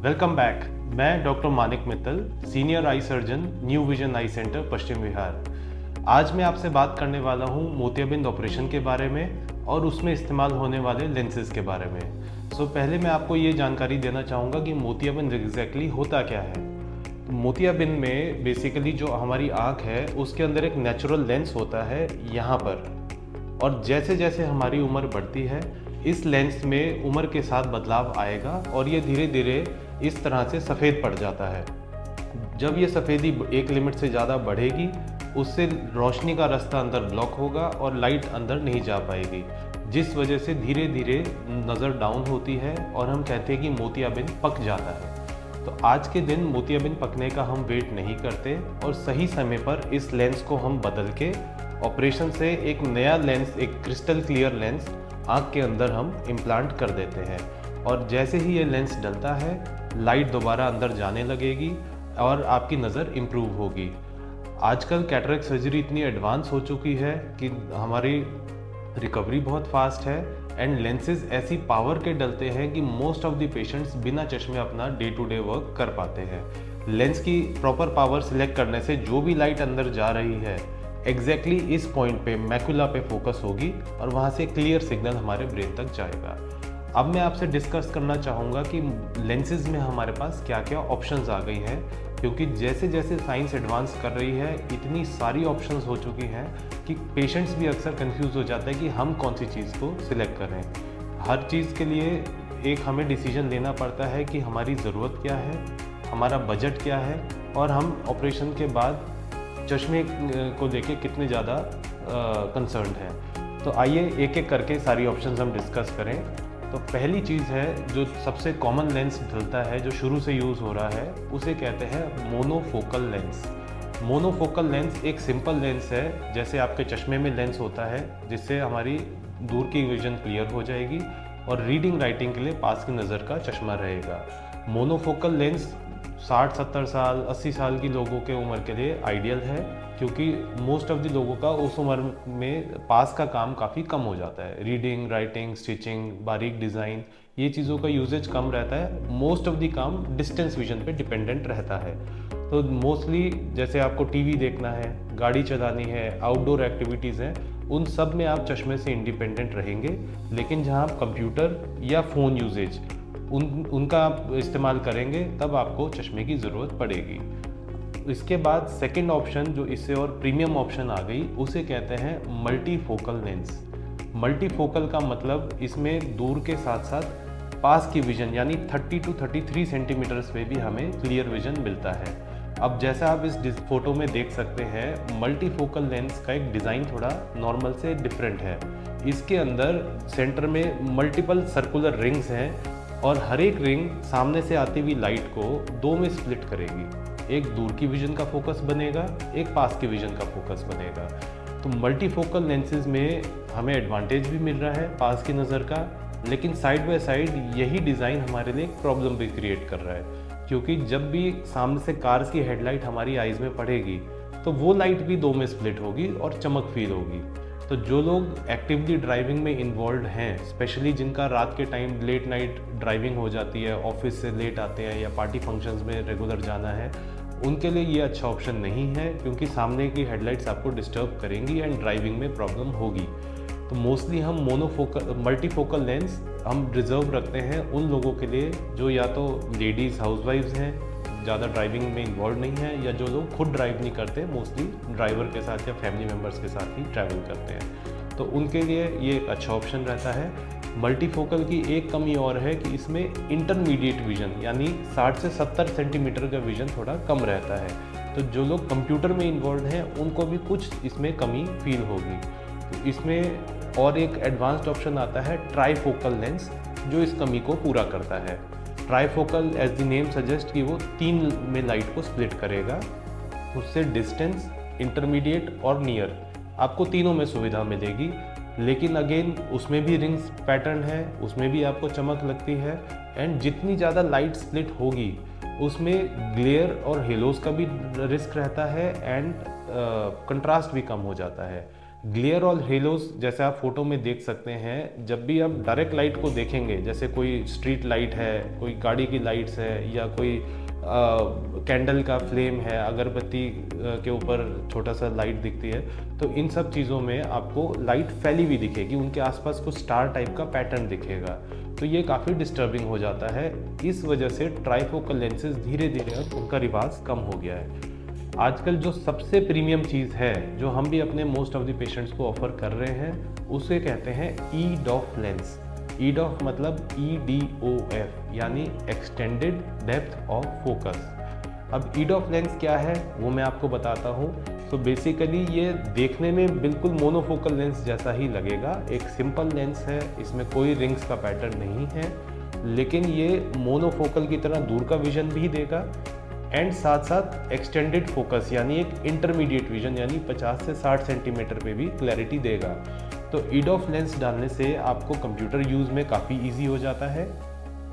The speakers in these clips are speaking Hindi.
Welcome back. मैं doctor Manik Mittal, senior eye surgeon, new vision eye centre, Paschim Vihar. आज मैं आपसे बात करने वाला हूँ मोतियाबिंद ऑपरेशन के बारे में और उसमें इस्तेमाल होने वाले लेंसेज के बारे में। पहले मैं आपको ये जानकारी देना चाहूँगा कि मोतियाबिंद एग्जैक्टली होता क्या है। मोतियाबिंद में बेसिकली जो हमारी आँख है उसके अंदर एक नेचुरल लेंस होता है यहाँ पर, और जैसे जैसे हमारी उम्र बढ़ती है इस लेंस में उम्र के साथ बदलाव आएगा और ये धीरे धीरे इस तरह से सफ़ेद पड़ जाता है। जब ये सफ़ेदी एक लिमिट से ज़्यादा बढ़ेगी उससे रोशनी का रास्ता अंदर ब्लॉक होगा और लाइट अंदर नहीं जा पाएगी, जिस वजह से धीरे धीरे नज़र डाउन होती है और हम कहते हैं कि मोतियाबिंद पक जाता है। तो आज के दिन मोतियाबिंद पकने का हम वेट नहीं करते और सही समय पर इस लेंस को हम बदल के ऑपरेशन से एक नया लेंस, एक क्रिस्टल क्लियर लेंस आँख के अंदर हम इम्प्लांट कर देते हैं। और जैसे ही ये लेंस डलता है लाइट दोबारा अंदर जाने लगेगी और आपकी नज़र इम्प्रूव होगी। आजकल कैटरेक्ट सर्जरी इतनी एडवांस हो चुकी है कि हमारी रिकवरी बहुत फास्ट है एंड लेंसेज ऐसी पावर के डलते हैं कि मोस्ट ऑफ द पेशेंट्स बिना चश्मे अपना डे टू डे वर्क कर पाते हैं। लेंस की प्रॉपर पावर सिलेक्ट करने से जो भी लाइट अंदर जा रही है एग्जैक्टली इस पॉइंट पे मैकुला पे फोकस होगी और वहाँ से क्लियर सिग्नल हमारे ब्रेन तक जाएगा। अब मैं आपसे डिस्कस करना चाहूँगा कि लेंसेज में हमारे पास क्या क्या ऑप्शंस आ गई हैं, क्योंकि जैसे जैसे साइंस एडवांस कर रही है इतनी सारी ऑप्शंस हो चुकी हैं कि पेशेंट्स भी अक्सर कंफ्यूज हो जाता है कि हम कौन सी चीज़ को सिलेक्ट करें। हर चीज़ के लिए एक हमें डिसीजन लेना पड़ता है कि हमारी ज़रूरत क्या है, हमारा बजट क्या है और हम ऑपरेशन के बाद चश्मे को लेके कितने ज़्यादा कंसर्न हैं। तो आइए एक एक करके सारी ऑप्शंस हम डिस्कस करें। तो पहली चीज़ है जो सबसे कॉमन लेंस डलता है, जो शुरू से यूज़ हो रहा है, उसे कहते हैं मोनोफोकल लेंस। मोनोफोकल लेंस एक सिंपल लेंस है, जैसे आपके चश्मे में लेंस होता है, जिससे हमारी दूर की विजन क्लियर हो जाएगी और रीडिंग राइटिंग के लिए पास की नज़र का चश्मा रहेगा। मोनोफोकल लेंस 60-70 साल 80 साल की लोगों के उम्र के लिए आइडियल है, क्योंकि मोस्ट ऑफ द लोगों का उस उम्र में पास का काम काफ़ी कम हो जाता है। रीडिंग, राइटिंग, स्टिचिंग, बारीक डिज़ाइन, ये चीज़ों का यूजेज कम रहता है। मोस्ट ऑफ द काम डिस्टेंस विजन पे डिपेंडेंट रहता है। तो मोस्टली जैसे आपको टीवी देखना है, गाड़ी चलानी है, आउटडोर एक्टिविटीज़ हैं, उन सब में आप चश्मे से इंडिपेंडेंट रहेंगे। लेकिन जहाँ आप कंप्यूटर या फ़ोन यूजेज उनका आप इस्तेमाल करेंगे तब आपको चश्मे की ज़रूरत पड़ेगी। इसके बाद सेकंड ऑप्शन, जो इससे और प्रीमियम ऑप्शन आ गई, उसे कहते हैं मल्टीफोकल लेंस। मल्टीफोकल का मतलब इसमें दूर के साथ साथ पास की विजन यानी 30 to 33 सेंटीमीटर्स पे भी हमें क्लियर विजन मिलता है। अब जैसा आप इस फोटो में देख सकते हैं, मल्टीफोकल लेंस का एक डिज़ाइन थोड़ा नॉर्मल से डिफरेंट है। इसके अंदर सेंटर में मल्टीपल सर्कुलर रिंग्स हैं और हर एक रिंग सामने से आती हुई लाइट को दो में स्प्लिट करेगी। एक दूर की विजन का फोकस बनेगा, एक पास की विजन का फोकस बनेगा। तो मल्टीफोकल लेंसेज में हमें एडवांटेज भी मिल रहा है पास की नज़र का, लेकिन साइड बाय साइड यही डिज़ाइन हमारे लिए एक प्रॉब्लम भी क्रिएट कर रहा है, क्योंकि जब भी सामने से कार्स की हेडलाइट हमारी आइज़ में पड़ेगी तो वो लाइट भी दो में स्प्लिट होगी और चमक फील होगी। तो जो लोग एक्टिवली ड्राइविंग में इन्वॉल्व हैं, स्पेशली जिनका रात के टाइम लेट नाइट ड्राइविंग हो जाती है, ऑफिस से लेट आते हैं या पार्टी फंक्शंस में रेगुलर जाना है, उनके लिए ये अच्छा ऑप्शन नहीं है, क्योंकि सामने की हेडलाइट्स आपको डिस्टर्ब करेंगी एंड ड्राइविंग में प्रॉब्लम होगी। तो मोस्टली हम मल्टीफोकल लेंस हम रिजर्व रखते हैं उन लोगों के लिए जो या तो लेडीज़ हाउसवाइफ्स हैं, ज़्यादा ड्राइविंग में इन्वॉल्व नहीं है, या जो लोग खुद ड्राइव नहीं करते, मोस्टली ड्राइवर के साथ या फैमिली मेम्बर्स के साथ ही ट्रैवल करते हैं, तो उनके लिए ये एक अच्छा ऑप्शन रहता है। मल्टीफोकल की एक कमी और है कि इसमें इंटरमीडिएट विजन यानी 60 से 70 सेंटीमीटर का विजन थोड़ा कम रहता है। तो जो लोग कंप्यूटर में इन्वॉल्व हैं उनको भी कुछ इसमें कमी फील होगी। तो इसमें और एक एडवांस्ड ऑप्शन आता है ट्राईफोकल लेंस, जो इस कमी को पूरा करता है। Trifocal as the name suggest कि वो 3 में लाइट को स्प्लिट करेगा। उससे डिस्टेंस, इंटरमीडिएट और नियर आपको तीनों में सुविधा मिलेगी। लेकिन अगेन उसमें भी रिंग्स पैटर्न है, उसमें भी आपको चमक लगती है एंड जितनी ज़्यादा लाइट स्प्लिट होगी उसमें ग्लेयर और हेलोस का भी रिस्क रहता है एंड कंट्रास्ट भी कम हो जाता है। ग्लेयर और हेलोस जैसे आप फोटो में देख सकते हैं, जब भी आप डायरेक्ट लाइट को देखेंगे, जैसे कोई स्ट्रीट लाइट है, कोई गाड़ी की लाइट्स है, या कोई कैंडल का फ्लेम है, अगरबत्ती के ऊपर छोटा सा लाइट दिखती है, तो इन सब चीज़ों में आपको लाइट फैली हुई दिखेगी, उनके आसपास कुछ स्टार टाइप का पैटर्न दिखेगा। तो ये काफ़ी डिस्टर्बिंग हो जाता है। इस वजह से ट्राइफोकल लेंसेज धीरे धीरे अब उनका रिवाज कम हो गया है। आजकल जो सबसे प्रीमियम चीज़ है, जो हम भी अपने मोस्ट ऑफ द पेशेंट्स को ऑफर कर रहे हैं, उसे कहते हैं EDOF लेंस। EDOF मतलब EDOF यानी एक्सटेंडेड डेप्थ ऑफ फोकस। अब EDOF लेंस क्या है वो मैं आपको बताता हूँ। तो बेसिकली ये देखने में बिल्कुल मोनोफोकल लेंस जैसा ही लगेगा, एक सिंपल लेंस है, इसमें कोई रिंग्स का पैटर्न नहीं है, लेकिन ये मोनोफोकल की तरह दूर का विजन भी देगा एंड साथ साथ एक्सटेंडेड फोकस यानी एक इंटरमीडिएट विजन यानी 50 से 60 सेंटीमीटर पे भी क्लैरिटी देगा। तो EDOF लेंस डालने से आपको कंप्यूटर यूज़ में काफ़ी इजी हो जाता है,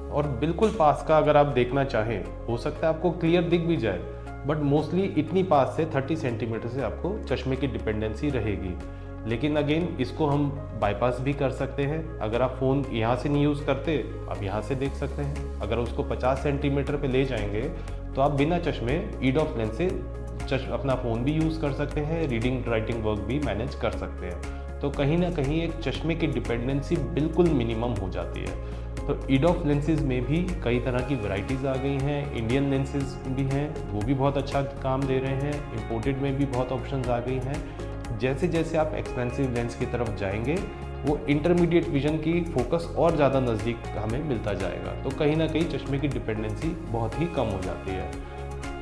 और बिल्कुल पास का अगर आप देखना चाहें, हो सकता है आपको क्लियर दिख भी जाए, बट मोस्टली इतनी पास से 30 सेंटीमीटर से आपको चश्मे की डिपेंडेंसी रहेगी। लेकिन अगेन इसको हम बाईपास भी कर सकते हैं। अगर आप फ़ोन यहाँ से नहीं यूज़ करते, आप यहाँ से देख सकते हैं। अगर उसको 50 सेंटीमीटर पे ले जाएंगे तो आप बिना चश्मे EDOF लेंस से अपना फ़ोन भी यूज़ कर सकते हैं, रीडिंग राइटिंग वर्क भी मैनेज कर सकते हैं। तो कहीं ना कहीं एक चश्मे की डिपेंडेंसी बिल्कुल मिनिमम हो जाती है। तो EDOF लेंसेज में भी कई तरह की वैरायटीज़ आ गई हैं। इंडियन लेंसेज भी हैं, वो भी बहुत अच्छा काम दे रहे हैं। इंपोर्टेड में भी बहुत ऑप्शंस आ गई हैं। जैसे जैसे आप एक्सपेंसिव लेंस की तरफ जाएंगे, वो इंटरमीडिएट विजन की फोकस और ज़्यादा नज़दीक हमें मिलता जाएगा। तो कहीं ना कहीं चश्मे की डिपेंडेंसी बहुत ही कम हो जाती है।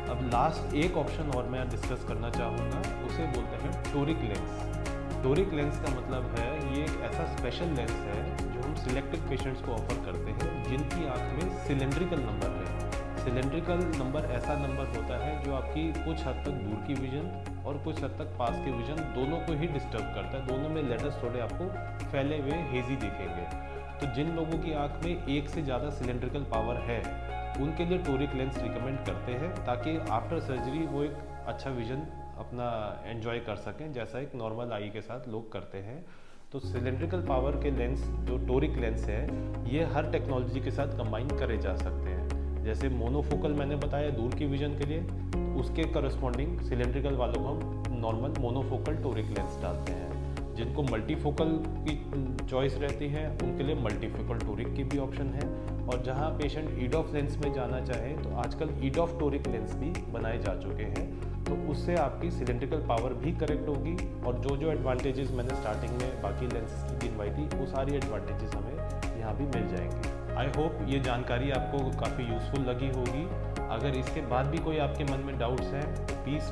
अब लास्ट एक ऑप्शन और मैं डिस्कस करना चाहूँगा, उसे बोलते हैं टोरिक लेंस। टोरिक लेंस का मतलब है ये एक ऐसा स्पेशल लेंस है जो हम सिलेक्टेड पेशेंट्स को ऑफर करते हैं जिनकी आँख में सिलेंड्रिकल नंबर है। सिलेंड्रिकल नंबर ऐसा नंबर होता है जो आपकी कुछ हद तक दूर की विजन और कुछ हद तक पास के विजन दोनों को ही डिस्टर्ब करता है। दोनों में लेटर्स थोड़े आपको फैले हुए हेजी दिखेंगे। तो जिन लोगों की आंख में एक से ज़्यादा सिलेंड्रिकल पावर है, उनके लिए टोरिक लेंस रिकमेंड करते हैं, ताकि आफ्टर सर्जरी वो एक अच्छा विजन अपना एंजॉय कर सकें, जैसा एक नॉर्मल आई के साथ लोग करते हैं। तो सिलेंड्रिकल पावर के लेंस जो टोरिक लेंस है, ये हर टेक्नोलॉजी के साथ कंबाइन करे जा सकते हैं। जैसे मोनोफोकल मैंने बताया दूर की विजन के लिए, तो उसके करस्पॉन्डिंग सिलेंड्रिकल वालों को हम नॉर्मल मोनोफोकल टोरिक लेंस डालते हैं। जिनको मल्टीफोकल की चॉइस रहती है, उनके लिए मल्टीफोकल टोरिक की भी ऑप्शन है। और जहां पेशेंट EDOF लेंस में जाना चाहे, तो आजकल EDOF टोरिक लेंस भी बनाए जा चुके हैं। तो उससे आपकी सिलेंड्रिकल पावर भी करेक्ट होगी, और जो जो एडवांटेजेस मैंने स्टार्टिंग में बाकी लेंसेज की गिनवाई थी, वो सारी एडवांटेजेस हमें यहाँ भी मिल जाएंगी। आई होप ये जानकारी आपको काफ़ी यूज़फुल लगी होगी। अगर इसके बाद भी कोई आपके मन में डाउट्स हैं, तो प्लीज़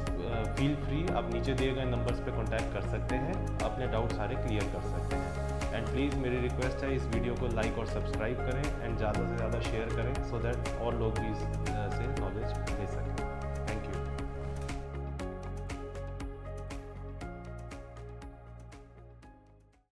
फील फ्री, आप नीचे दिए गए नंबर्स पे कांटेक्ट कर सकते हैं, अपने डाउट सारे क्लियर कर सकते हैं। एंड प्लीज़ मेरी रिक्वेस्ट है, इस वीडियो को लाइक और सब्सक्राइब करें एंड ज़्यादा से ज़्यादा शेयर करें, सो दैट और लोग भी इससे नॉलेज ले सकें।